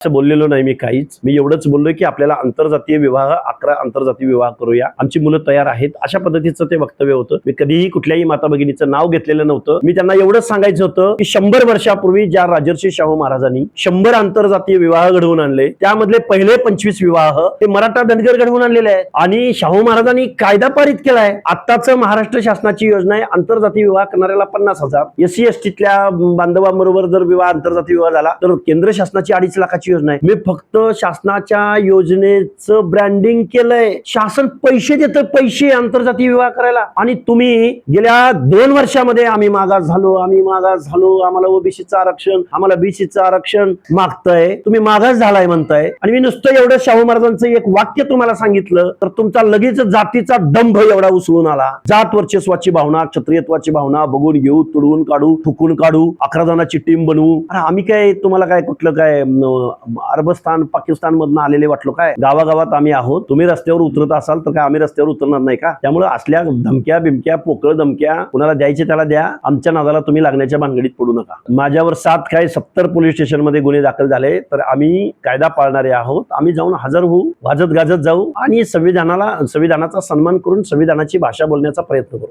असं बोललेलो नाही मी काहीच. मी एवढंच बोललोय की आपल्याला आंतरजातीय विवाह 11 आंतरजातीय विवाह करूया, आमची मुलं तयार आहेत, अशा पद्धतीचं ते वक्तव्य होतं. मी कधीही कुठल्याही माता भगिनीचं नाव घेतलेलं नव्हतं. मी त्यांना एवढंच सांगायचं होतं की 100 वर्षापूर्वी ज्या राजर्षी शाहू महाराजांनी 100 आंतरजातीय विवाह घडवून आणले, त्यामधले पहिले 25 विवाह ते मराठा धनगर घडवून आणलेले आहेत. आणि शाहू महाराजांनी कायदा पारित केलाय. आत्ताच महाराष्ट्र शासनाची योजना आहे, आंतरजातीय विवाह करणाऱ्याला 50,000, SC STतल्या बांधवांबरोबर जर विवाह आंतरजातीय विवाह झाला तर केंद्र शासनाची 2.5 लाखाची योजना आहे. मी फक्त शासनाच्या योजनेचं ब्रँडिंग केलंय. शासन पैसे देतं, पैसे आंतरजातीय विवाह करायला. आणि तुम्ही गेल्या 2 वर्षामध्ये आम्ही मागास झालो, आम्हाला ओबीसीचं आरक्षण, आम्हाला बीसीचं आरक्षण मागताय. तुम्ही मागास झालाय म्हणताय. आणि मी नुसतं एवढं शाहू महाराजांचं एक वाक्य तुम्हाला सांगितलं तर तुमचा लगेच जातीचा दंभ एवढा उसळून आला. जात वर्चस्वाची भावना, क्षत्रियत्वाची भावना बघून घेऊ, तुडवून काढू, ठुकून काढू, 11 जणांची टीम बनवू. अरे आम्ही काय तुम्हाला काय कुठलं काय अरबस्तान पाकिस्तान मधनं आलेले वाटलो काय? गावागावात आम्ही आहोत. तुम्ही रस्त्यावर उतरत असाल तर काय आम्ही रस्त्यावर उतरणार नाही का? त्यामुळे असल्या धमक्या बिमक्या, पोकळ धमक्या कुणाला द्यायचे त्याला द्या. आमच्या नादाला तुम्ही लागण्याच्या भानगडीत पडू नका. माझ्यावर 70 पोलीस स्टेशन मध्ये गुन्हे दाखल झाले तर आम्ही कायदा पाळणारे आहोत. आम्ही जाऊन हजर होऊ, वाजत गाजत जाऊ आणि संविधानाचा सन्मान करून संविधानाची भाषा बोलण्याचा प्रयत्न करू.